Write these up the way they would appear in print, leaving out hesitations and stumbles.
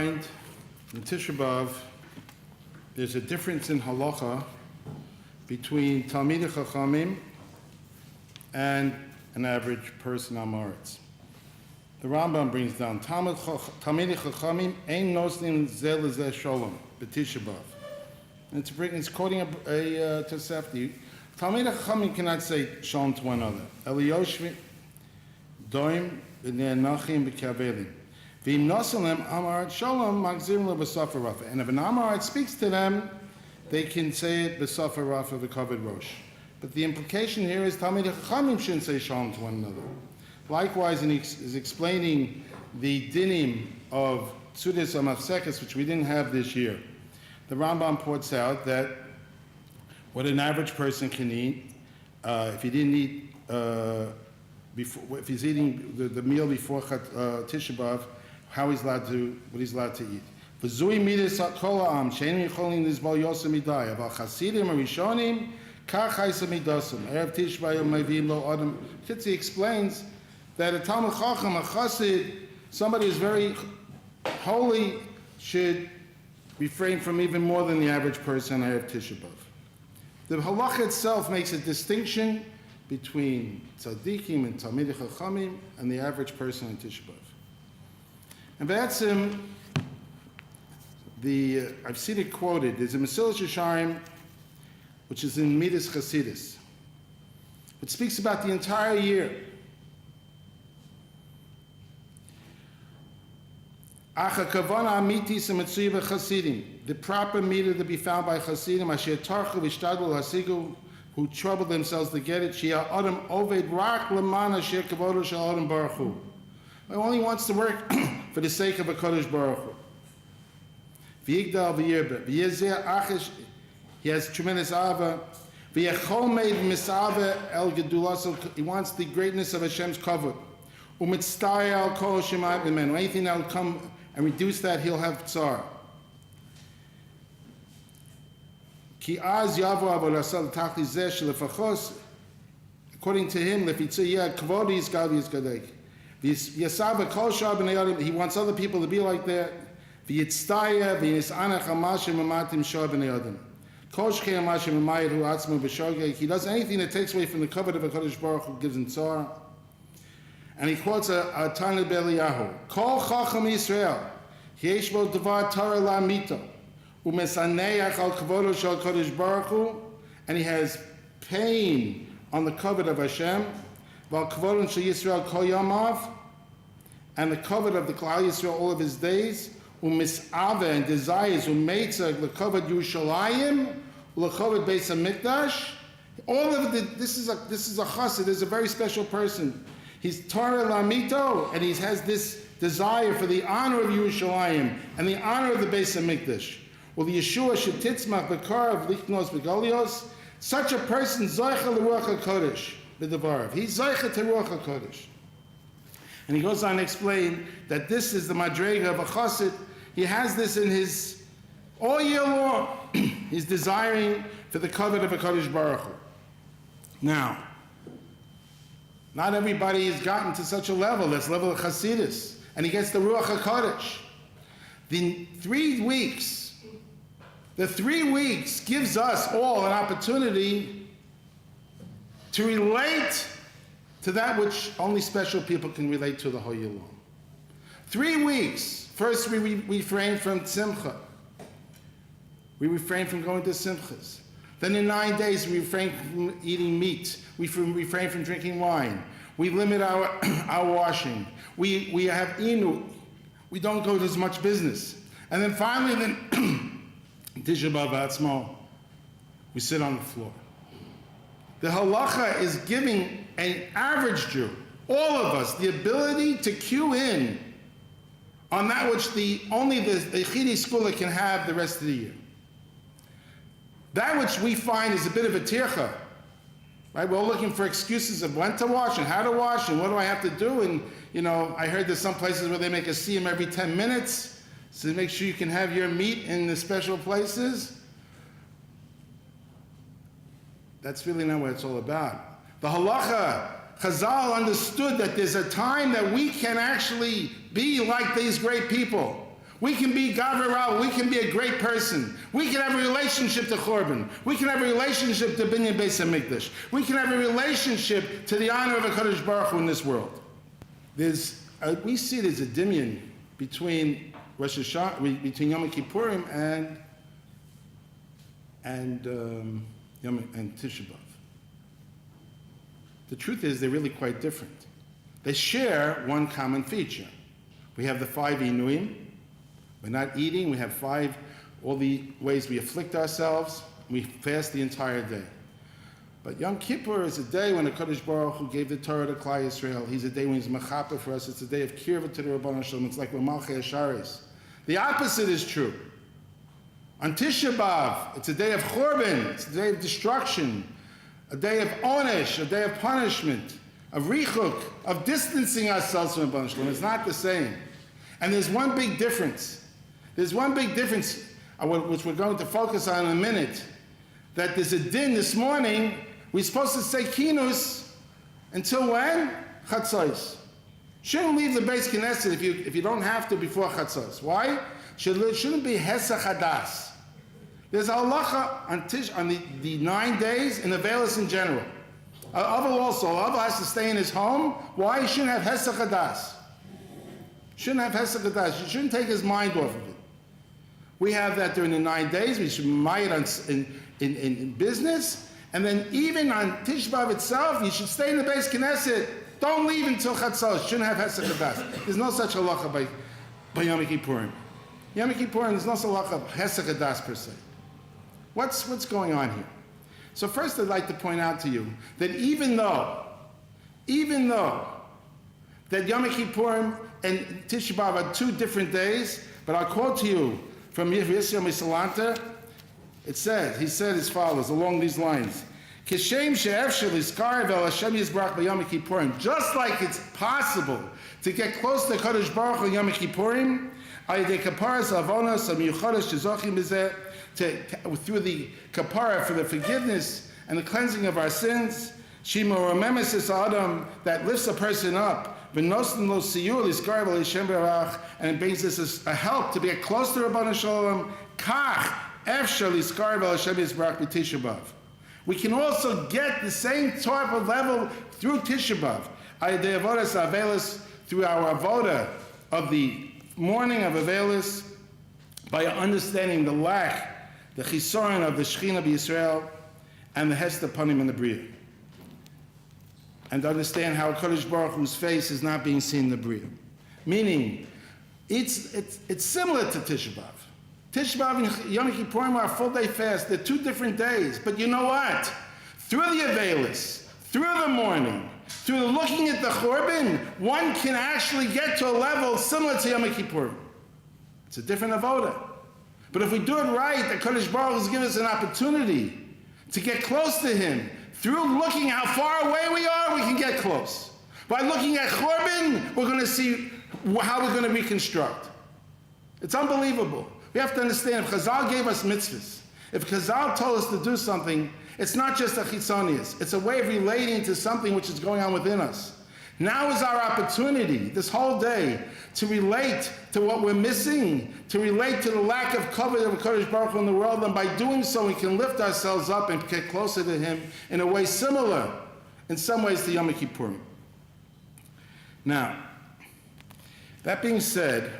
find in Tisha B'Av there's a difference in halacha between Talmidei Chachamim and an average person on Maretz. The Rambam brings down Talmidei Chachamim ein nosnim zeh lezeh shalom b'Tisha B'Av. It's quoting a Tosefti. Talmidei Chachamim cannot say shalom to one another. Eliyoshvi doim b'nei nachim b'kavelim. V'im nosalem amarat shalom magzirim le'b'safa rafa. And if an amarat speaks to them, they can say it b'safa rafa v'kavod rosh. But the implication here is Talmidei Chachamim shouldn't say shalom to one another. Likewise, is explaining the dinim of Tzudas HaMafsekes, which we didn't have this year. The Rambam points out that what an average person can eat, if he didn't eat, if he's eating the meal before Tisha B'Av, what he's allowed to eat. V'zui midas kol ha'am, she'enim yicholim lizbal yosem midai, aval chasidim harishonim, kach haisa midasim, erev Tisha B'Av mevim lo adam. Kitzi explains that a Talmid Chacham, a Chassid, somebody who's very holy, should refrain from even more than the average person on Erev Tisha B'Av. The halacha itself makes a distinction between tzaddikim and Talmidei Chachamim and the average person on Tisha B'Av. And that's I've seen it quoted. There's a Mesilas Yesharim, which is in Midas Chasidus. It speaks about the entire year. The proper meter to be found by Chasidim, asher tarchu v'ishtadlu hasigu, who trouble themselves to get it. Shia adam oved rak leman asher kavodo shel adam baruch hu. He only wants to work for the sake of a Kodesh Baruch Hu. V'yigdal v'yirbe v'yezeh achish. He has tremendous ava. V'yechol meid misave el gedulas. He wants the greatness of Hashem's kavod. Umitztay al kol shemayim b'menu. Anything that will come and reduce that, he'll have tsar. Ki az yavo avolasal tachli zeh shelefachos. According to him, lefitziyah kvodi is gadi is gadek. V'yasava kol shar b'nei adam. He wants other people to be like that. V'yitztaya v'yisanach amashim amatim shar b'nei adam. Kol shkei amashim amayit hu atzmo b'shogeg. He does anything that takes away from the covet of a Kodesh Baruch Hu, gives him tsar. And he quotes a Tanya B'Eliyahu. Kol Chacham Yisrael, yesh bo davar Torah la'amito, u'mesaneach al kavodo shel Kodesh Baruch Hu, and he has pain on the covet of Hashem, v'al kavodo shel Yisrael kol yamav, and the covet of the Klal Yisrael all of his days, u'misave, and desires, u'meitzah, l'kovet Yerushalayim, l'kovet Beis HaMikdash. All of this is a chassid, this is a very special person. He's Torah Lamito, and he has this desire for the honor of Yerushalayim and the honor of the Beis HaMikdash. Well, the Yeshua shetitzmach b'karav lichnos b'galios. Such a person zoicha l'ruach hakodesh b'davarav. He's zoicha to ruach hakodesh. And he goes on to explain that this is the madrega of a chassid. He has this in his all year long. He's desiring for the covet of a Kodesh Baruch Hu. Now, not everybody has gotten to such a level. That's level of Chasidus. And he gets the Ruach HaKodesh. The 3 weeks gives us all an opportunity to relate to that which only special people can relate to the whole year long. 3 weeks. First, we refrain from Simcha. We refrain from going to Simchas. Then in 9 days, we refrain from eating meat. We refrain from drinking wine. We limit our washing. We have inu. We don't go to as much business. And then finally, Tisha B'Av Atzmo, we sit on the floor. The halacha is giving an average Jew, all of us, the ability to cue in on that which only the Chidi Skula can have the rest of the year. That which we find is a bit of a tircha, right? We're all looking for excuses of when to wash and how to wash and what do I have to do. And, I heard there's some places where they make a siyum every 10 minutes, so make sure you can have your meat in the special places. That's really not what it's all about. The halacha, Chazal understood that there's a time that we can actually be like these great people. We can be Gavril. We can be a great person. We can have a relationship to Churban. We can have a relationship to Binyan Beis HaMikdash. We can have a relationship to the honor of HaKadosh Baruch Hu in this world. We see there's a dimion between Rosh Hashanah, between Yom Kippurim and Tisha B'Av. The truth is they're really quite different. They share one common feature. We have the 5 Inuim. We're not eating. We have 5, all the ways we afflict ourselves. We fast the entire day. But Yom Kippur is a day when the Kadosh Baruch Hu gave the Torah to Klal Yisrael. He's a day when he's mechaper for us. It's a day of kirva to the Rabban Shalom. It's like we're Malchei Asharis. The opposite is true. On Tisha B'Av, it's a day of Churban. It's a day of destruction. A day of onesh, a day of punishment, of richuk, of distancing ourselves from Rabban Shalom. It's not the same. And there's one big difference. There's one big difference, which we're going to focus on in a minute, that there's a din this morning. We're supposed to say kinus until when? Chatzos. Shouldn't leave the Beis Knesset if you don't have to before Chatzos. Why? Shouldn't be Hesach Hadas. There's a halacha on the 9 days in the Avelis in general. Aval also, Aval has to stay in his home. Why? He shouldn't have Hesach Hadas. Shouldn't have Hesach Hadas. You shouldn't take his mind off of it. We have that during the 9 days. We should mind in business. And then even on Tisha B'Av itself, you should stay in the Beis Knesset. Don't leave until Chatzos. Shouldn't have Hesach Hadas. There's no such halacha by Yom Kippurim. Yom Kippurim, there's no such halacha of Hesach Hadas per se. What's going on here? So first I'd like to point out to you that even though that Yom Kippurim and Tisha B'Av are 2 different days, but I'll quote to you from Yisrael Misalanta. He said as follows, along these lines. Just like it's possible to get close to Kadosh Baruch Hu Yom Kippurim, through the kapara for the forgiveness and the cleansing of our sins, that lifts a person up, and it brings us a help to be close to Rabban Shalom. We can also get the same type of level through Tisha B'Av, through our avoda of the morning of Avelis, by understanding the lack, the chisoron of the Shechina B'Yisrael, and the Hester Panim and the Bria. And understand how Kadosh Baruch Hu's face is not being seen in the Bria. Meaning, it's similar to Tisha B'Av. Tisha B'Av and Yom Kippurim are a full day fast. They're 2 different days. But you know what? Through the Avelis, through the morning, through looking at the Churban, one can actually get to a level similar to Yom Kippurim. It's a different avoda. But if we do it right, the Kadosh Baruch Hu has given us an opportunity to get close to Him. Through looking how far away we are, we can get close. By looking at Churban, we're going to see how we're going to reconstruct. It's unbelievable. We have to understand, if Chazal gave us mitzvahs, if Chazal told us to do something, it's not just a chitzonius. It's a way of relating to something which is going on within us. Now is our opportunity, this whole day, to relate to what we're missing, to relate to the lack of cover of Kadosh Baruch Hu in the world, and by doing so, we can lift ourselves up and get closer to Him in a way similar, in some ways, to Yom Kippurim. Now, that being said,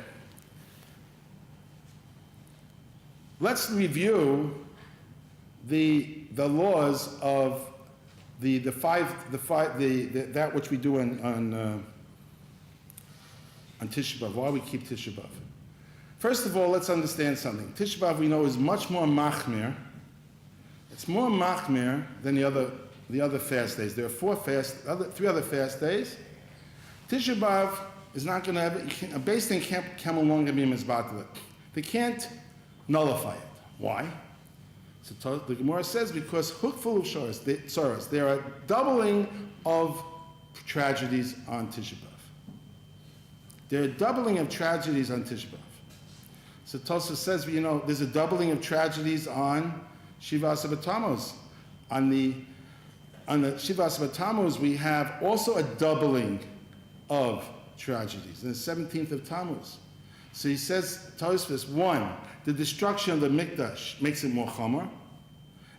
let's review the laws of that which we do on Tisha B'Av, why we keep Tisha B'Av. First of all, let's understand something. Tisha B'Av, we know, is much more machmir. It's more machmir than the other fast days. There are 3 other fast days. Tisha B'Av is not going to have, a base thing can't come along and be mizbatel. They can't nullify it. Why? So the Gemara says because hukful soros, there are doubling of tragedies on Tisha B'Av. There are doubling of tragedies on Tisha B'Av. So Tosfos says, there's a doubling of tragedies on Shivas Tammuz. On the Shivas Tammuz, we have also a doubling of tragedies. On the 17th of Tammuz, So he says, Tosfos, one, the destruction of the Mikdash makes it more chomer.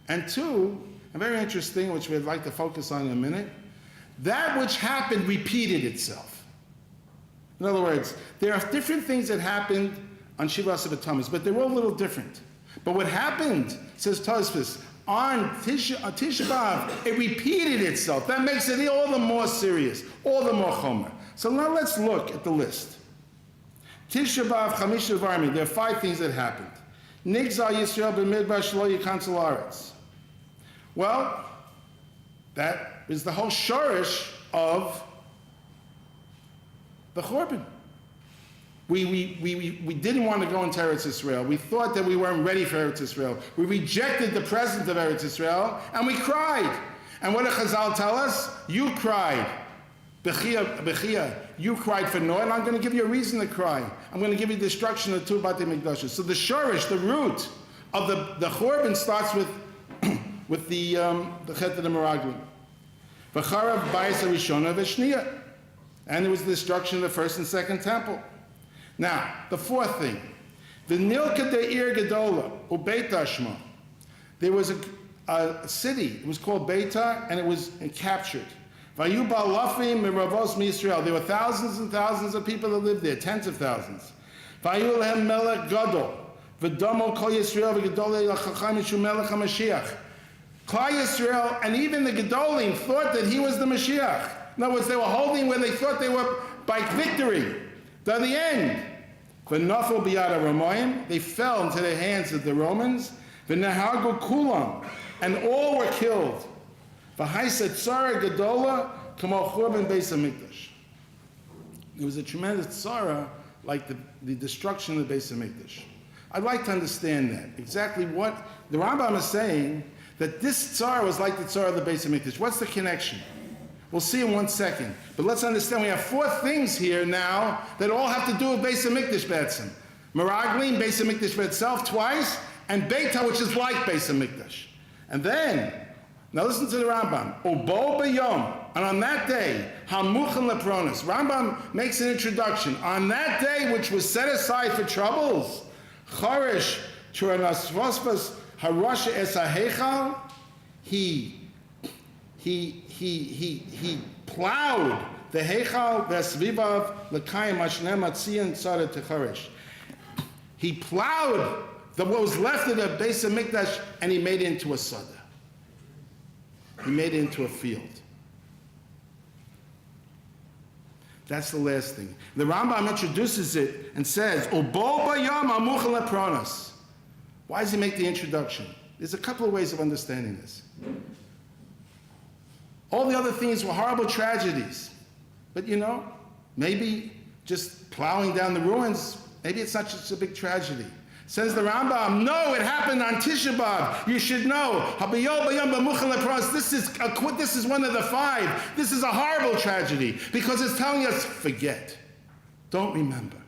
And two, and very interesting, which we'd like to focus on in a minute, that which happened repeated itself. In other words, there are different things that happened on Shiva B'Tammuz, but they're all a little different. But what happened, says Tosfos, on Tisha B'Av, it repeated itself. That makes it all the more serious, all the more chomer. So now let's look at the list. Tisha B'Av, Chamisha Varmi, there are 5 things that happened. Nigzal Yisrael b'midbar shelo yikanzu la'aretz. Well, that is the whole shorish of the Churban. We didn't want to go into Eretz Yisrael. We thought that we weren't ready for Eretz Yisrael. We rejected the presence of Eretz Yisrael, and we cried. And what did Chazal tell us? You cried. Bechia, you cried for Noah, and I'm going to give you a reason to cry. I'm going to give you destruction of 2 Batei Mikdashos. So the shorish, the root of the Churban starts with the Chet of the Meraglim. V'charav Bayis HaRishona v'Shniya. And it was the destruction of the first and second temple. Now, the 4th thing. The Nilka De'ir Gedola, Ubeit Ashma. There was a city, it was called Beitar, and it was captured. Vayu Ba'alafim Miravos Misrael. There were thousands and thousands of people that lived there, tens of thousands. Vayu Lehem Melech Gadol. V'domo Kol Yisrael v'Gedolei L'chacham Yishu Melech HaMashiach. Klal Yisrael, and even the Gedolim, thought that he was the Mashiach. In other words, they were holding where they thought they were by victory. To the end. V'nafel biyad HaRomayim, they fell into the hands of the Romans. V'nehagu kulam, and all were killed. V'haisa tzara gedola k'mo churban beis hamikdash. There was a tremendous tzara, like the destruction of the Beis Hamikdash. I'd like to understand that. Exactly what the Rambam is saying, that this tzara was like the tzara of the Beis Hamikdash. What's the connection? We'll see in 1 second. But let's understand, we have 4 things here now that all have to do with Beis Hamikdash Be'etzim. Meraglim, Beis Hamikdash itself twice, and Beitar, which is like Beis Hamikdash. And then, now listen to the Rambam. Ubo b'yom, and on that day, hamuchen lepronis. Rambam makes an introduction. On that day, which was set aside for troubles, charish churanasvospas harasha es hahechal, he plowed the Heichal Vesvivav L'Kayim Ashnem Atzian Tzara Techarish. He plowed what was left of the Beis Hamikdash, and he made it into a sada. He made it into a field. That's the last thing. The Rambam introduces it and says, Ubo bayam amuchel lepronos. Why does he make the introduction? There's a couple of ways of understanding this. All the other things were horrible tragedies. But maybe just plowing down the ruins, maybe it's not just a big tragedy. Says the Rambam, no, it happened on Tisha B'Av. You should know. This is one of the 5. This is a horrible tragedy because it's telling us, forget. Don't remember.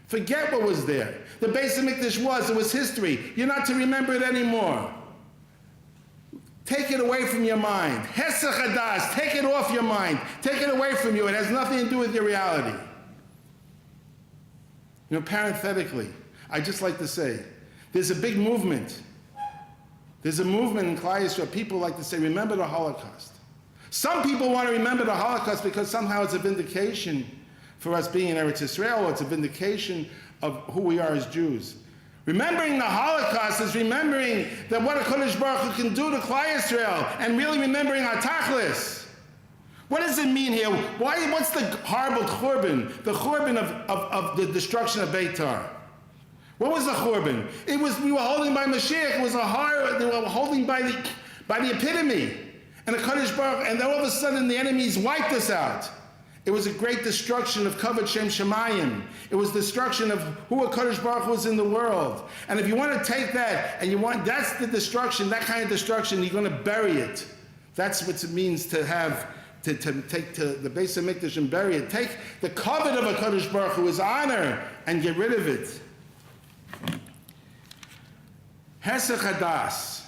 Forget what was there. The Beis Hamikdash it was history. You're not to remember it anymore. Take it away from your mind. Hesach hadas, take it off your mind. Take it away from you. It has nothing to do with your reality. Parenthetically, I just like to say, there's a big movement. There's a movement in Klal Yisrael. People like to say, remember the Holocaust. Some people want to remember the Holocaust because somehow it's a vindication for us being in Eretz Yisrael, or it's a vindication of who we are as Jews. Remembering the Holocaust is remembering that what HaKadosh Baruch Hu can do to Klal Yisrael, and really remembering our tachlis. What does it mean here? What's the horrible churban? The churban of the destruction of Beitar. What was the churban? It was, we were holding by Mashiach. It was a horror. They were holding by the epitome. And the HaKadosh Baruch Hu, and then all of a sudden the enemies wiped us out. It was a great destruction of Kavod Shem Shemayim. It was destruction of who HaKadosh Baruch Hu was in the world. And if you want to take that, and that's the destruction, that kind of destruction, you're going to bury it. That's what it means to have, to take to the Beis Hamikdash and bury it. Take the Kavod of HaKadosh Baruch Hu, his honor, and get rid of it. Hesach hadas.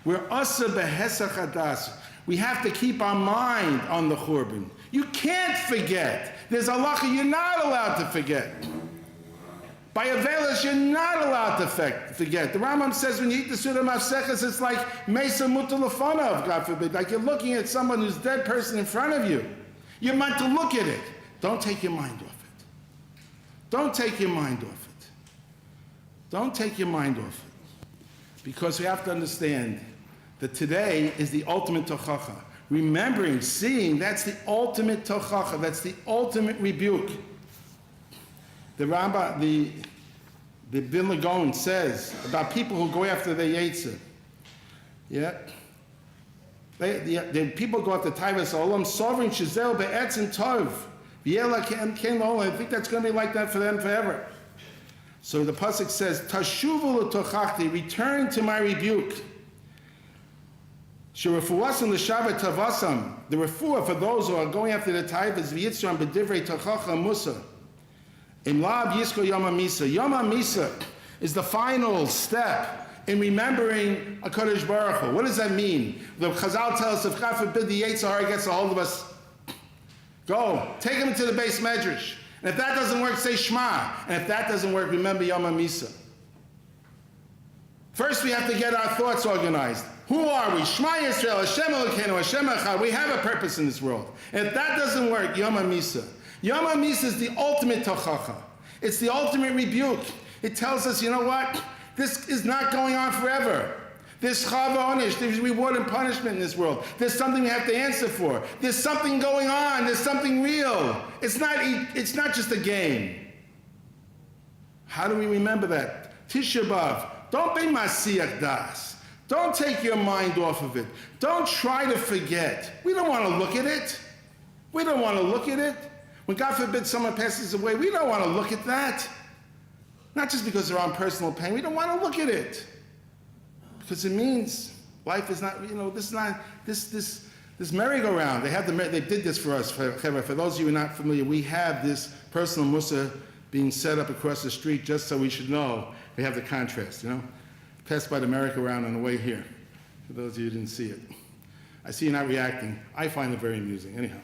We're asa behesach hadas. We have to keep our mind on the Churban. You can't forget. There's halacha you're not allowed to forget. By Avelis, you're not allowed to forget. The Rambam says when you eat the Suda Mafsechas, it's like Mesa Mutalafonov, God forbid. Like you're looking at someone who's a dead person in front of you. You're meant to look at it. Don't take your mind off it. Don't take your mind off it. Don't take your mind off it. Because we have to understand that today is the ultimate tochacha. Remembering, seeing, that's the ultimate tochacha. That's the ultimate rebuke. The Rambam, the Vilna Gaon says about people who go after their Yetzer. Yeah? The people go after Taivas Olam, sovereign Shizel be'etz and Tov. I think that's going to be like that for them forever. So the pasuk says, "Tashuvu l'tochachti," return to my rebuke. Sherefuasim l'shavet tavasam, the refuah for those who are going after the taivas v'yitzram b'divrei tochacha musa. Imlab yisko yom misa. Yom misa is the final step in remembering a Kadosh Baruch Hu. What does that mean? The Chazal tell us if God forbid the Yetzer Hara gets a hold of us, go, take him into the base medrash. And if that doesn't work, say Shema. And if that doesn't work, remember Yom HaMisa. First, we have to get our thoughts organized. Who are we? Shema Yisrael, Hashem Elokeinu, Hashem Echad. We have a purpose in this world. And if that doesn't work, Yom HaMisa. Yom HaMisa is the ultimate tochacha. It's the ultimate rebuke. It tells us, you know what? This is not going on forever. There's chava onish, there's reward and punishment in this world. There's something we have to answer for. There's something going on. There's something real. It's not just a game. How do we remember that? Tisha B'Av. Don't be Masiach Das. Don't take your mind off of it. Don't try to forget. We don't want to look at it. We don't want to look at it. When God forbid someone passes away, we don't want to look at that. Not just because they're on personal pain. We don't want to look at it. Because it means life is not, this is not, this merry-go-round. They did this for us. For those of you who are not familiar, we have this personal musa being set up across the street just so we should know we have the contrast, Passed by the merry-go-round on the way here. For those of you who didn't see it. I see you're not reacting. I find it very amusing. Anyhow.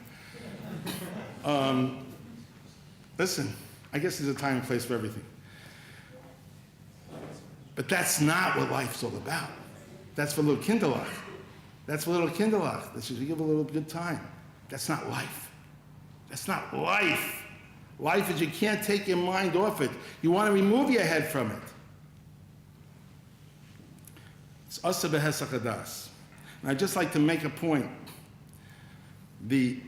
Listen, I guess there's a time and place for everything. But that's not what life's all about. That's for little kinderlach. That's for little kinderlach. That's just we give a little good time. That's not life. That's not life. Life is you can't take your mind off it. You want to remove your head from it. It's asa b'hesach hadas. And I'd just like to make a point. The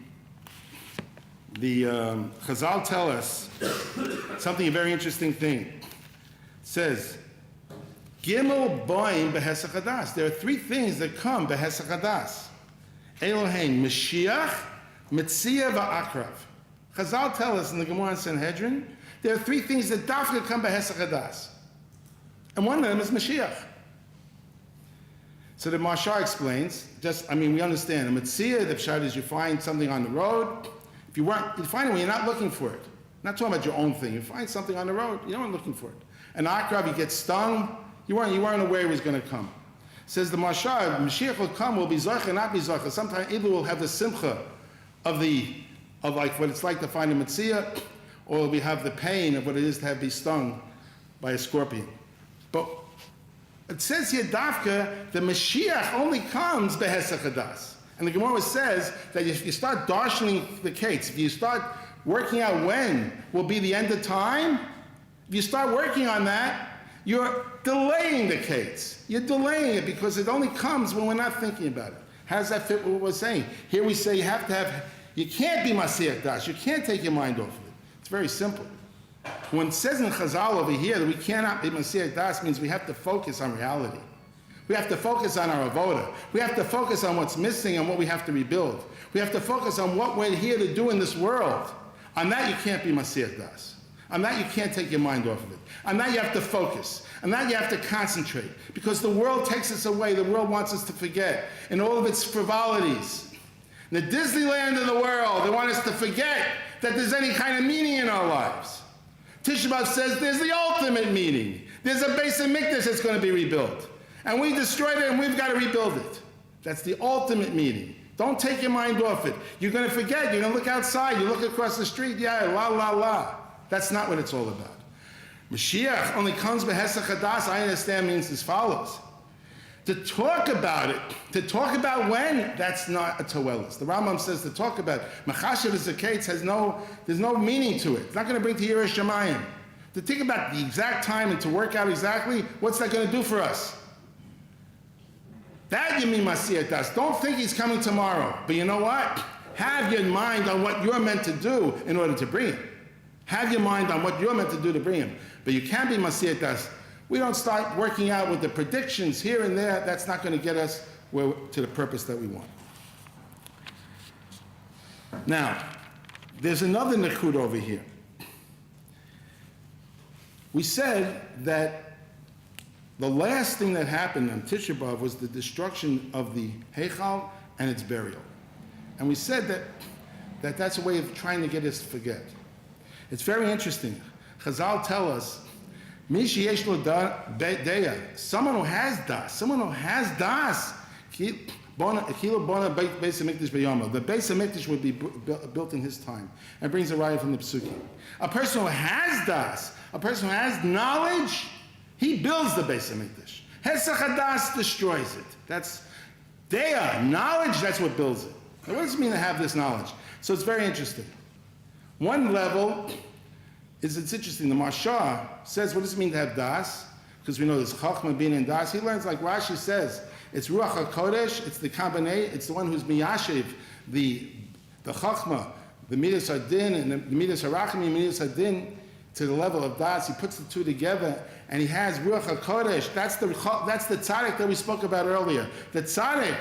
Chazal tell us something, a very interesting thing. It says, Gimel boim behesach hadas. There are three things that come behesach hadas. Elohein, Mashiach, Metzia, va'akrav. Chazal tell us in the Gemara and Sanhedrin, there are three things that dafka come behesach hadas. And one of them is Mashiach. So the Mashar explains, we understand. The Metzia, the pshat is you find something on the road. If you find it when you're not looking for it. Not talking about your own thing. You find something on the road, you weren't looking for it. An akrav, you get stung, you weren't aware it was going to come. Says the Mashar, Mashiach will come, will be zarcha, not be zarcha. Sometimes either will have the simcha of like what it's like to find a metzia, or we have the pain of what it is to be stung by a scorpion. But it says here, dafka, the Mashiach only comes behesach hadas. And the Gemara says that if you start darshaning the case, if you start working out when will be the end of time, if you start working on that, you're delaying the case. You're delaying it because it only comes when we're not thinking about it. How does that fit with what we're saying? Here we say you can't be Masiach Das. You can't take your mind off of it. It's very simple. When it says in Chazal over here that we cannot be Masiach Das means we have to focus on reality. We have to focus on our avoda. We have to focus on what's missing and what we have to rebuild. We have to focus on what we're here to do in this world. On that you can't be Masiach Das. On that you can't take your mind off of it. On that you have to focus. On that you have to concentrate. Because the world takes us away. The world wants us to forget. In all of its frivolities. In the Disneyland of the world, they want us to forget that there's any kind of meaning in our lives. Tisha B'Av says there's the ultimate meaning. There's a base of mikdash that's going to be rebuilt. And we destroyed it and we've got to rebuild it. That's the ultimate meaning. Don't take your mind off it. You're going to forget. You're going to look outside. You look across the street. Yeah, la, la, la. That's not what it's all about. Mashiach only comes behesach hadas, I understand, means as follows. To talk about it, to talk about when, that's not a toelis. The Rambam says to talk about machashav zaketz there's no meaning to it. It's not going to bring to Yiras Shamayim. To think about the exact time and to work out exactly, what's that going to do for us? That you mean masiyat das. Don't think he's coming tomorrow. But you know what? Have your mind on what you're meant to do in order to bring him. Have your mind on what you're meant to do to bring him. But you can't be masiyat das. We don't start working out with the predictions here and there. That's not going to get us to the purpose that we want. Now, there's another nikud over here. We said that the last thing that happened on Tisha B'Av was the destruction of the Heichal and its burial. And we said that that's a way of trying to get us to forget. It's very interesting. Chazal tell us, Mishi yesh lo deya, someone who has das, the Beis HaMikdash would be built in his time, and brings a raya from the Psukim. A person who has das, a person who has knowledge, he builds the Beis HaMikdash. Hesach hadas destroys it. That's deya, knowledge, that's what builds it. Now, what does it mean to have this knowledge? So it's very interesting. One level it's interesting. The Marsha says, what does it mean to have das? Because we know there's Chachma, Bina, and das. He learns, like Rashi says, it's Ruach HaKodesh, it's the Kabbalah, it's the one who's Miyashiv, the Chachma, the Midas Hadin, and the Midas Harachmi, Midas Hadin, to the level of das. He puts the two together, and he has Ruach HaKodesh. That's the tzaddik that we spoke about earlier. The tzaddik,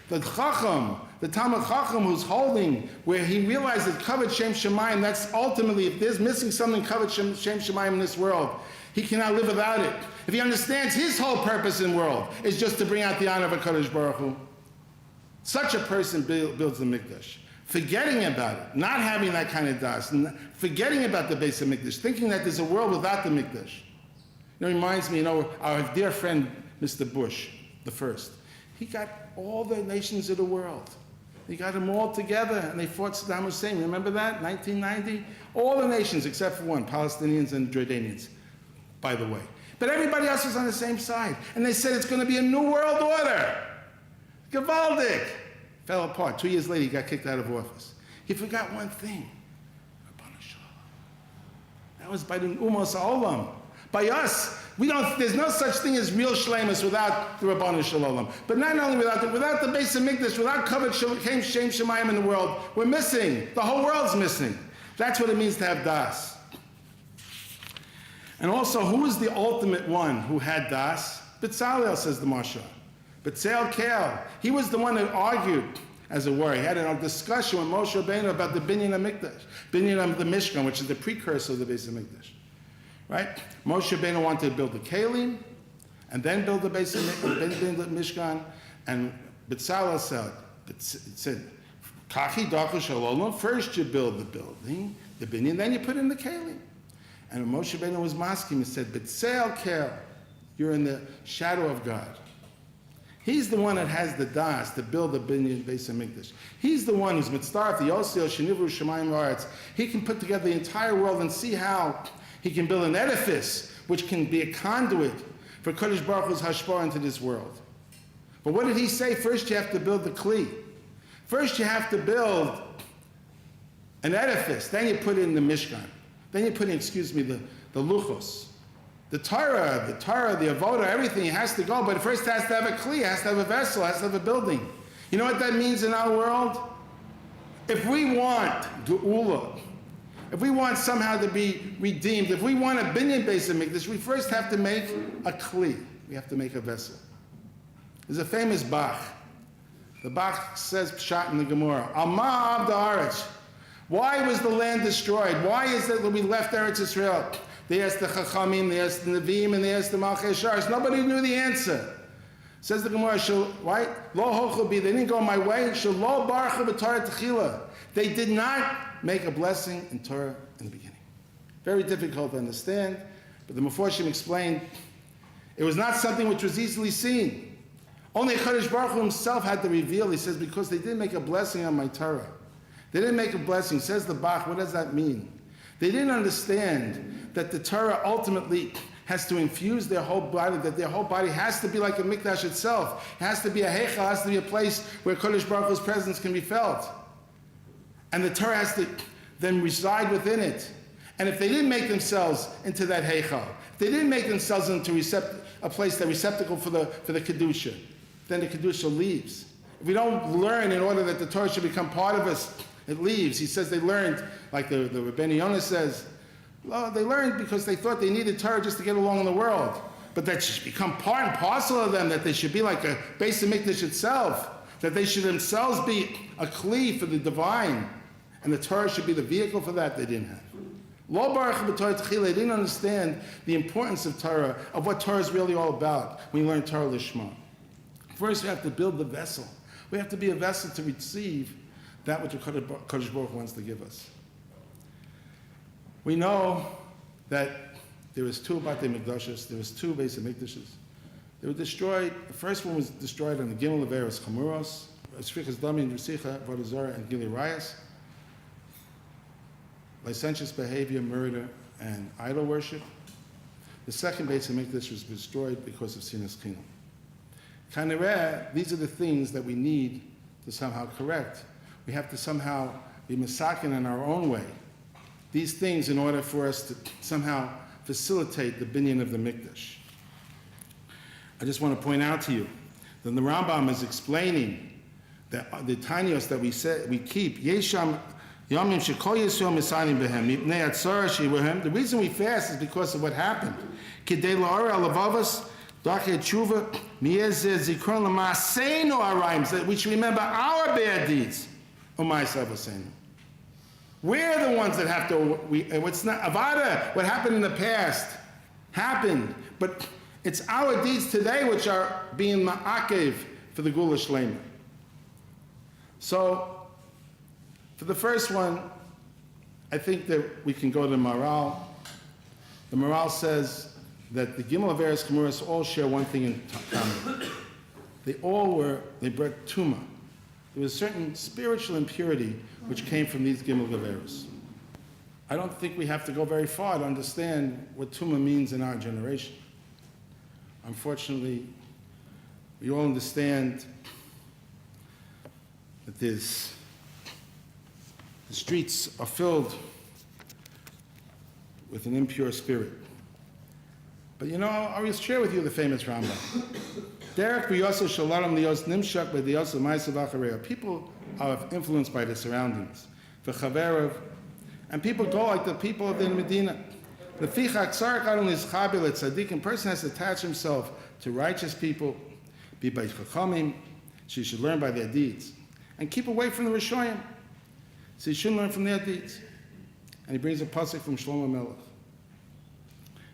the Chacham, the Talmud Chacham who's holding, where he realized that covered Shem Shemayim, that's ultimately, if there's missing something covered Shem Shemayim in this world, he cannot live without it. If he understands his whole purpose in the world is just to bring out the honor of HaKadosh Baruch Hu, such a person builds the Mikdash. Forgetting about it, not having that kind of das, forgetting about the Beis HaMikdash, thinking that there's a world without the Mikdash. It reminds me, our dear friend, Mr. Bush, the first. He got all the nations of the world. He got them all together, and they fought Saddam Hussein. Remember that? 1990? All the nations except for one, Palestinians and Jordanians, by the way. But everybody else was on the same side. And they said it's going to be a new world order. Gewaldig. Fell apart. 2 years later, he got kicked out of office. He forgot one thing. That was by the Umos Ha'olam. By us, there's no such thing as real shleimus without the Rabbanu Shalom. But not only without the Beis HaMikdash, without covered Shem Shemayim in the world, we're missing. The whole world's missing. That's what it means to have das. And also, who is the ultimate one who had das? B'Tzalel, says the Marsha. B'Tzalel Kel. He was the one that argued, as it were. He had a discussion with Moshe Rabbeinu about the Binyan HaMikdash, Binyan of the Mishkan, which is the precursor of the Beis HaMikdash. Right? Moshe Rabbeinu wanted to build the Kelim, and then build the Beis Mishkan, and B'Tzalel said, Kachi Dachu Shalom, first you build the building, the Binyan, then you put in the Kelim. And when Moshe Rabbeinu was masking, he said, B'Tzel Kel, you're in the shadow of God. He's the one that has the das to build the Binyan Beis HaMikdash. He's the one who's mitzdarf, the Yosel, Shenivru Shemayim La'aretz. He can put together the entire world and see how he can build an edifice which can be a conduit for Kodesh Baruch Hu's hashpah into this world. But what did he say? First you have to build the Kli. First you have to build an edifice. Then you put in the Mishkan. Then you put in, the Luchos. The Torah, the Avodah, everything has to go. But first it has to have a Kli, it has to have a vessel, it has to have a building. You know what that means in our world? If we want Geula, if we want somehow to be redeemed, if we want a Binyan Beis HaMikdash, we first have to make a Kli. We have to make a vessel. There's a famous Bach. The Bach says Pshat in the Gemara, Alma Av Da'aretz. Why was the land destroyed? Why is it that we left Eretz Israel? They asked the Chachamim, they asked the Nevi'im, and they asked the Malchei Shars. Nobody knew the answer. Says the Gemara, right? Lo hochu bi, they didn't go my way. Shelo baruchu b'Torah techila. They did not make a blessing in Torah in the beginning. Very difficult to understand, but the Meforshim explained it was not something which was easily seen. Only Kadosh Baruch Hu himself had to reveal. He says, because they didn't make a blessing on my Torah. They didn't make a blessing. Says the Bach, what does that mean? They didn't understand that the Torah ultimately has to infuse their whole body, that their whole body has to be like a mikdash itself. It has to be a heichal, has to be a place where Kodesh Baruch Hu's presence can be felt. And the Torah has to then reside within it. And if they didn't make themselves into that heichal, if they didn't make themselves into a place, that receptacle for the Kedusha, then the Kedusha leaves. If we don't learn in order that the Torah should become part of us, it leaves. He says they learned, like the Rabbi Yonah says, well, they learned because they thought they needed Torah just to get along in the world. But that should become part and parcel of them, that they should be like a base of Mikdash itself, that they should themselves be a kli for the divine, and the Torah should be the vehicle for that. They didn't have. Lo baruch b'Torah tchila, they didn't understand the importance of Torah, of what Torah is really all about when you learn Torah Lishma. First, we have to build the vessel. We have to be a vessel to receive that which the Kodesh Baruch Hu wants to give us. We know that there was two Batei Mikdashos, there was two Beis Mikdashes. They were destroyed. The first one was destroyed on the Gimel Averos Chamuros, Shfichas Dami and Rusicha, Avodah Zarah, and Gilui Rayas. Licentious behavior, murder, and idol worship. The second Beis Mikdash was destroyed because of Sinas Chinam. Kanireh, these are the things that we need to somehow correct. We have to somehow be misakin in our own way. These things in order for us to somehow facilitate the binyan of the Mikdash. I just want to point out to you that the Rambam is explaining that the tinios that we keep, Yesham Yomim Shekol Yisrael Misanim Behem, Mipnei Atzara Shewehem. The reason we fast is because of what happened. Kidei La'ora Alavavas, Dachei Tshuva, Miez Zikron L'Maaseinu Arayim, that we should remember our bad deeds. Umay Savaseinu. We're the ones that have to, what's not, Avada, what happened in the past, happened. But it's our deeds today which are being ma'akev for the Gula Shlema. So, for the first one, I think that we can go to the Maral. The Maral says that the Gimel Averos Chamuros all share one thing in common. They brought Tumah. There was a certain spiritual impurity which came from these Gimel Averos. I don't think we have to go very far to understand what Tumah means in our generation. Unfortunately, we all understand that the streets are filled with an impure spirit. But you know, I will share with you the famous Rambam. Derek b'yosel shalom lios nimshak b'yosel ma'asav acharei. People are influenced by their surroundings. V'chaverav, and people go like the people of the Medina. The fichak tzarek adon lizchaber letzadikim. Person has to attach himself to righteous people, be by chachamim. She should learn by their deeds, and keep away from the Rishoyim. So he shouldn't learn from their deeds. And he brings a pasuk from Shlomo Melech.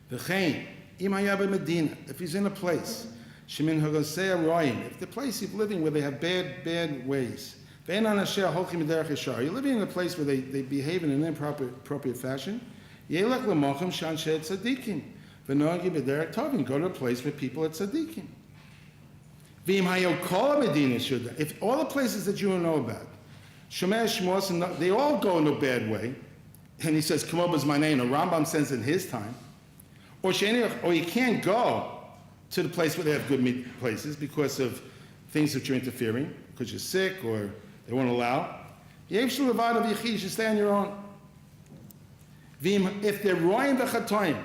V'chein im hayab Medina. If he's in a place. Shemin Hagosei Royim. If the place he's living where they have bad ways, you're living in a place where they behave in an inappropriate fashion. Go to a place where people are tzaddikim. If all the places that you know about, they all go in a bad way, and he says, "Come up is my name," or Rambam says in his time, or you can't go to the place where they have good places because of things that you're interfering, because you're sick or they won't allow. You should stay on your own. If they're royim v'chatoim,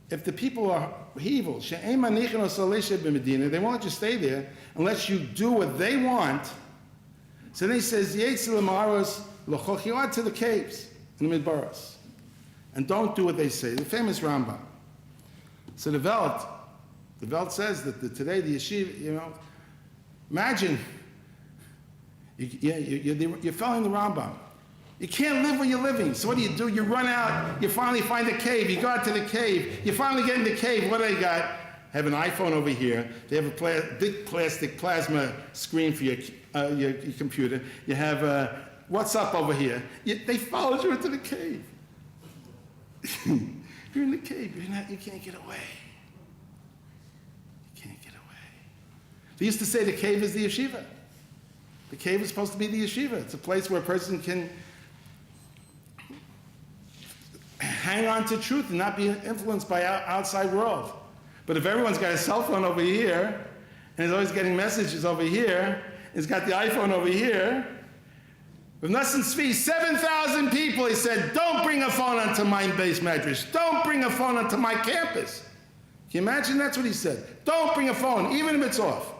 if the people are evil, they won't let you stay there unless you do what they want. So then he says, you out to the caves in the Midbaros, and don't do what they say. The famous Rambam. So the Welt says that today the yeshiva, imagine you're following the Rambam. You can't live where you're living. So what do? You run out, you finally find a cave, you go out to the cave, you finally get in the cave. What do they got? Have an iPhone over here. They have a big plastic plasma screen for your computer. You have what's up over here. They followed you into the cave. You're in the cave. You can't get away. They used to say the cave is the yeshiva. The cave is supposed to be the yeshiva. It's a place where a person can hang on to truth and not be influenced by outside world. But if everyone's got a cell phone over here, and is always getting messages over here, he's got the iPhone over here, with Nassim Tzvi, 7,000 people, he said, don't bring a phone onto my base medrash. Don't bring a phone onto my campus. Can you imagine? That's what he said. Don't bring a phone, even if it's off.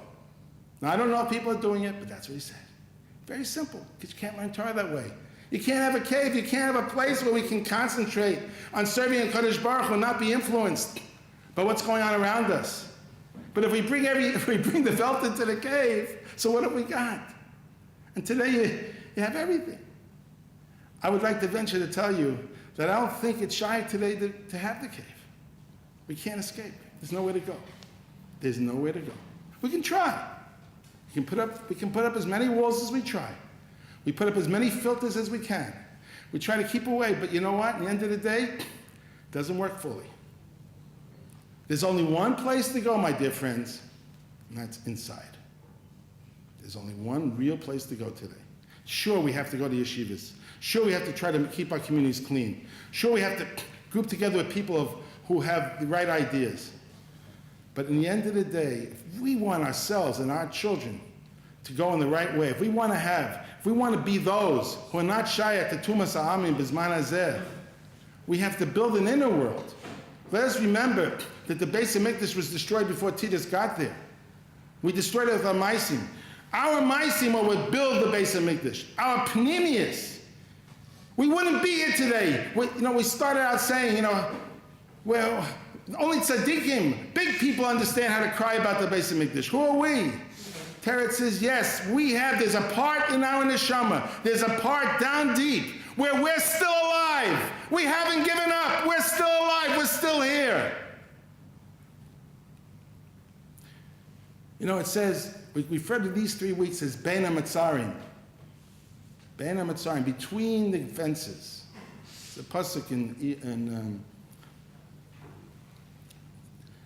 Now, I don't know if people are doing it, but that's what he said. Very simple, because you can't learn Torah that way. You can't have a cave, you can't have a place where we can concentrate on serving Kadosh Baruch Hu and not be influenced by what's going on around us. But if we bring the felt into the cave, so what have we got? And today you have everything. I would like to venture to tell you that I don't think it's shy today to have the cave. We can't escape. There's nowhere to go. There's nowhere to go. We can try. We can put up as many walls as we try. We put up as many filters as we can. We try to keep away, but you know what? At the end of the day, it doesn't work fully. There's only one place to go, my dear friends, and that's inside. There's only one real place to go today. Sure, we have to go to yeshivas. Sure, we have to try to keep our communities clean. Sure, we have to group together with people who have the right ideas. But in the end of the day, if we want ourselves and our children to go in the right way, if we want to be those who are not shy at the Tumas Ha'amim B'zman Hazeh, we have to build an inner world. Let us remember that the Beis HaMikdash was destroyed before Titus got there. We destroyed it with our Maisim. Our Maisim would build the Beis HaMikdash. Our Pnimius. We wouldn't be here today. We started out saying, well, only tzaddikim, big people understand how to cry about the Beis HaMikdash. Who are we? Teretz says, yes, there's a part in our neshama, there's a part down deep where we're still alive. We haven't given up. We're still alive. We're still here. It says, we referred to these 3 weeks as Bein HaMetzarim. Bein HaMetzarim, between the fences. It's a pasuk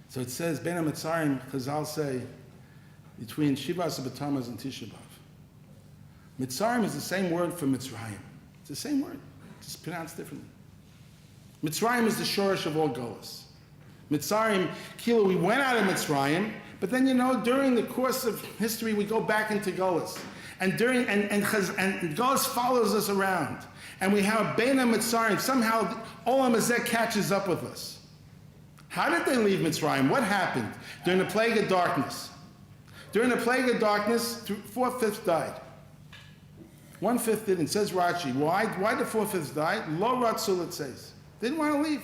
so it says, Bein HaMetzarim, Chazal say, between Shivas B'Tammuz and Tisha B'Av. Mitzarim is the same word for Mitzrayim. It's the same word, just pronounced differently. Mitzrayim is the shorish of all Golas. Mitzrayim, Kilo, we went out of Mitzrayim, but then during the course of history, we go back into Golas. And Golas follows us around. And we have Bein HaMetzarim. Somehow, Olam Hazeh catches up with us. How did they leave Mitzrayim? What happened? During the plague of darkness. During the plague of darkness, 4/5 died. 1/5 didn't. Says Rashi. Why did 4/5 die? Lo Ratzu, it says. Didn't want to leave.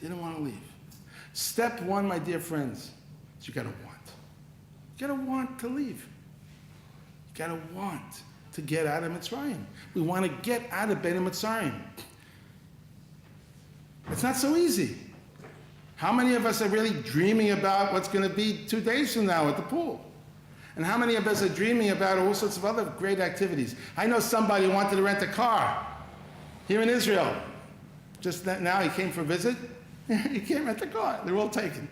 Didn't want to leave. Step 1, my dear friends, is you got to want. You got to want to leave. You got to want to get out of Mitzrayim. We want to get out of Bein HaMetzarim. It's not so easy. How many of us are really dreaming about what's going to be 2 days from now at the pool? And how many of us are dreaming about all sorts of other great activities? I know somebody who wanted to rent a car here in Israel. Just now he came for a visit. He can't rent a car. They're all taken.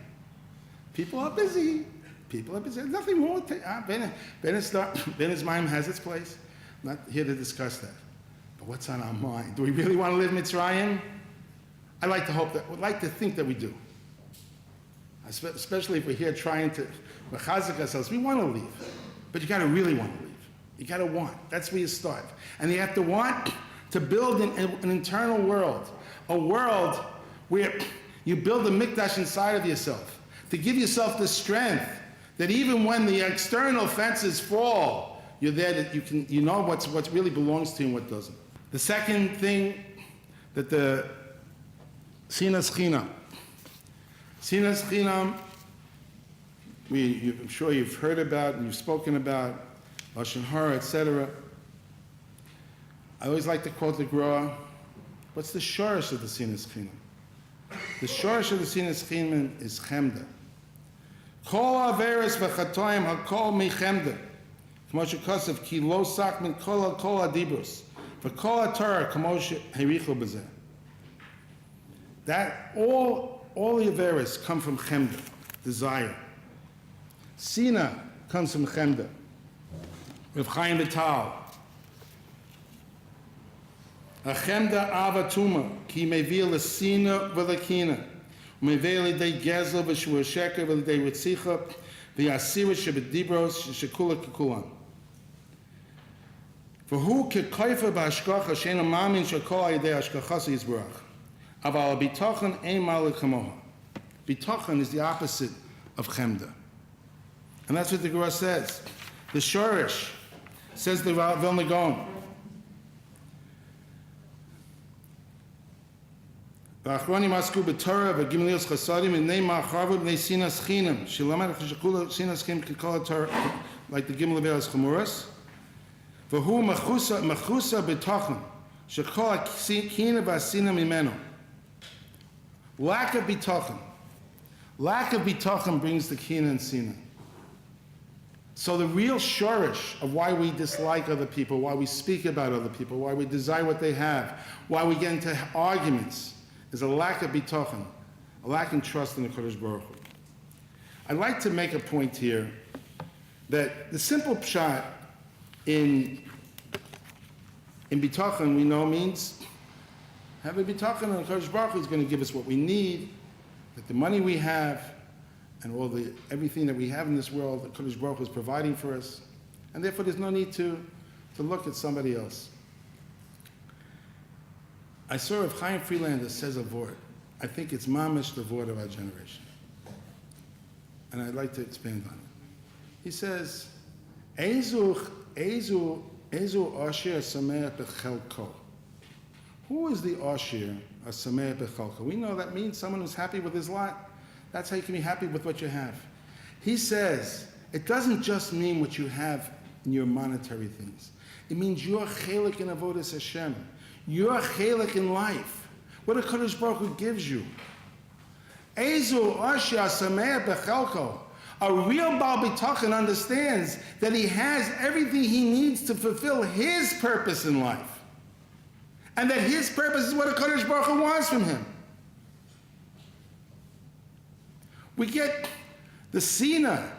People are busy. There's nothing wrong with it. Ben Izmaim has its place. I'm not here to discuss that. But what's on our mind? Do we really want to live Mitzrayim? I'd like to think that we do. Especially if we're here trying to mechazek ourselves. We want to leave. But you got to really want to leave. You got to want. That's where you start. And you have to want to build an internal world. A world where you build a mikdash inside of yourself. To give yourself the strength that even when the external fences fall, you're there that you know what really belongs to you and what doesn't. The second thing that the Sinas Chinam. Sinas Chinam, I'm sure you've heard about and you've spoken about, Lashon Hara, etc. I always like to quote the Gra. What's the shorish of the Sinas Chinam? The shorish of the Sinas Chinam is Chemda. Kol averes v'chatoim hakol mi Chemda. K'moshe Kosev ki lo sak min kol adibros. V'kol haTorah k'moshe herichu b'zeh. That all the averes come from Chemda, desire. Sina comes from Chemda. Rav Chaim Vital. Achemda avatuma, ki mevil l'sina v'lakina, mevil l'day gezel v'shua sheker v'day ritzicha, v'yasira shebedibros shekula kekulan. For who could kaifa b'ashkacha she'ena mamin shekol ayidei ashkachas yizbarach. Aval bitachon ein malik kamoha. Bitachon is the opposite of chemda. And that's what the Gemara says. The Shorish, says the Vilna Gaon. V'achronim asku b'Torah v'gimlios chasadim v'nei ma'acharvut v'nei sinas chinam. Shilamad cheshakula sinas chinam k'kol Torah, like the Gimel Averos Chamuras. V'hu mechusa b'tachon, shekol ha'kina v'asina mimeno. Lack of bitachon. Lack of bitachon brings the kina and sina. So the real shorish of why we dislike other people, why we speak about other people, why we desire what they have, why we get into arguments, is a lack of bitachon, a lack of trust in the Kodesh Baruch Hu. I'd like to make a point here that the simple pshat in bitachon we know means have a bitachon, and the Kodesh Baruch Hu is going to give us what we need, that the money we have and everything that we have in this world, the Kodesh Baruch Hu is providing for us, and therefore there's no need to look at somebody else. I saw if Chaim Freelander says a word, I think it's mamish the word of our generation, and I'd like to expand on it. He says, "Ezu Ashir Sameach Bechelko." Who is the Ashir Sameach Bechelko? We know that means someone who's happy with his lot. That's how you can be happy with what you have. He says, it doesn't just mean what you have in your monetary things. It means your chelik in avodas Hashem. Your chelik in life. What a Kodesh Baruch Hu gives you. Ezu Asher Sameach Bechelko. A real Baal Bitachon understands that he has everything he needs to fulfill his purpose in life. And that his purpose is what a Kodesh Baruch Hu wants from him. We get the sina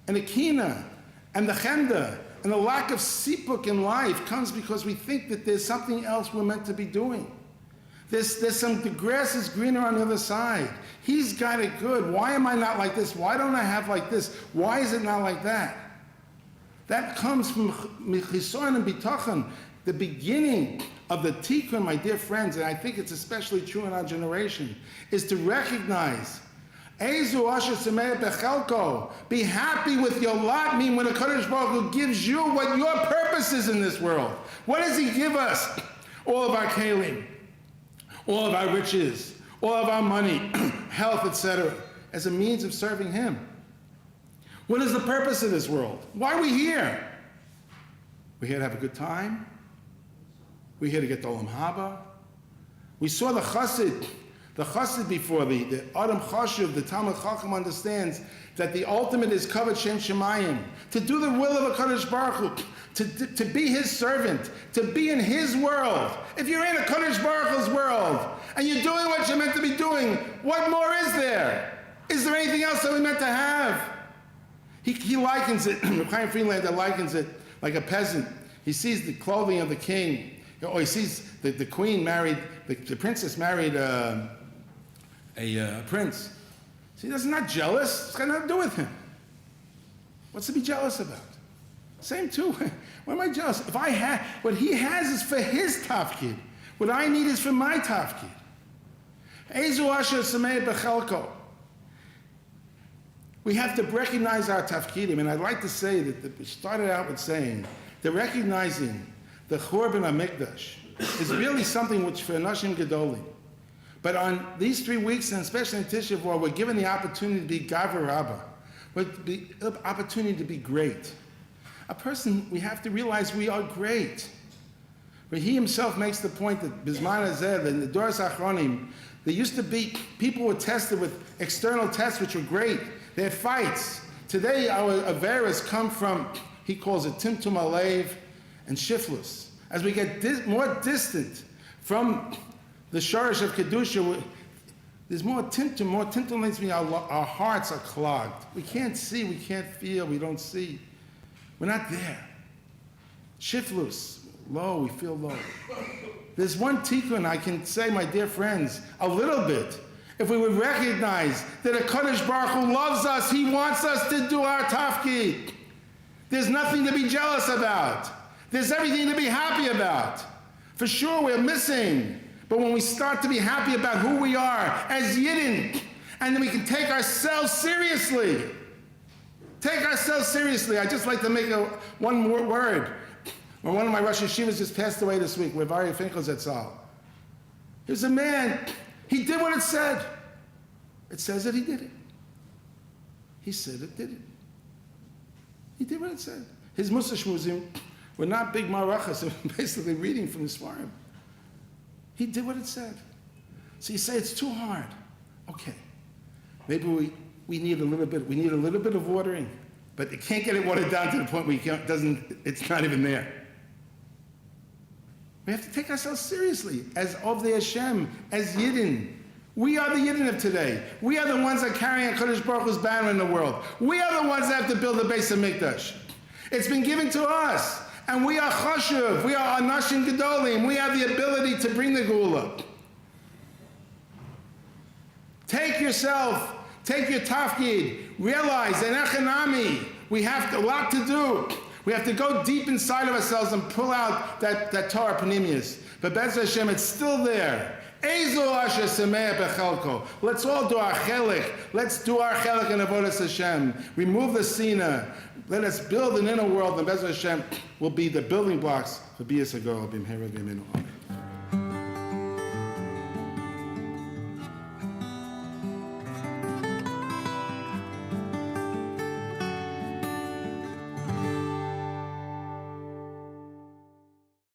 and the kina and the chemda, and the lack of sipuk in life comes because we think that there's something else we're meant to be doing. The grass is greener on the other side. He's got it good. Why am I not like this? Why don't I have like this? Why is it not like that? That comes from chisoron and bitachon, the beginning of the tikkun, my dear friends, and I think it's especially true in our generation, is to recognize Ezu Asher Sameach Bechelko. Be happy with your lot. Mean when a Kodesh Baruch Hu gives you what your purpose is in this world. What does he give us? All of our kelim, all of our riches, all of our money, health, etc., as a means of serving him. What is the purpose of this world? Why are we here? We're here to have a good time. We're here to get the Olam Haba. We saw the Chassid before, the Adam Chashuv, the Talmud Chacham understands that the ultimate is Kavod Shem Shemayim, to do the will of a Kodesh Baruch Hu, to be his servant, to be in his world. If you're in a Kodesh Baruch Hu's world, and you're doing what you're meant to be doing, what more is there? Is there anything else that we're meant to have? He likens it, Chaim Freelander likens it like a peasant. He sees the clothing of the king, or he sees the queen married, the princess married a prince. See, that's not jealous. It's got nothing to do with him. What's to be jealous about? Same too. Why am I jealous? If I have, what he has is for his tafkid. What I need is for my tafkid. Ezu Asher Sameach Bechelko. We have to recognize our tafkidim, and I'd like to say that we started out with saying that recognizing the Churban HaMikdash is really something which for Nashim Gedolim. But on these 3 weeks, and especially in Tisha B'Av, we're given the opportunity to be Gavra Rabbah, the opportunity to be great. A person, we have to realize we are great. But he himself makes the point that Bizman Hazeh, in the Doros Achronim, there used to be, people were tested with external tests which were great. They had fights. Today, our Averas come from, he calls it Timtum Alev and Shiflus. As we get more distant from the Shorish of Kedusha, there's more Timtum. More Timtum means our hearts are clogged. We can't see, we can't feel, we don't see. We're not there. Shiflus, low, we feel low. There's one tikkun I can say, my dear friends, a little bit. If we would recognize that a Kadosh Baruch Hu loves us, he wants us to do our tafkid. There's nothing to be jealous about. There's everything to be happy about. For sure, we're missing. But when we start to be happy about who we are as Yidden, and then we can take ourselves seriously. Take ourselves seriously. I just like to make one more word. When one of my Rosh Yeshivas just passed away this week, with Ari Finkel Zetzal. He was a man. He did what it said. It says that he did it. He said it did it. He did what it said. His Musa Shmuzim were not big marachas, they were basically reading from the Svarim. He did what it said. So you say it's too hard. Okay. Maybe we need a little bit of watering, but it can't get it watered down to the point where it's not even there. We have to take ourselves seriously as Ovdei Hashem, as Yidden. We are the Yidden of today. We are the ones that carry a Kadosh Baruch Hu's banner in the world. We are the ones that have to build the base of Mikdash. It's been given to us, and we are Chashuv. We are Anashim Gedolim. We have the ability to bring the Geula. Take your tafkid. Realize that Echanami, we have a lot to do. We have to go deep inside of ourselves and pull out that Torah Panemius. But Bez Hashem, it's still there. Let's all do our chelik. Let's do our chelik in Avodas Hashem. Remove the sina. Let us build an inner world, and Bez Hashem will be the building blocks for B'yis HaGol.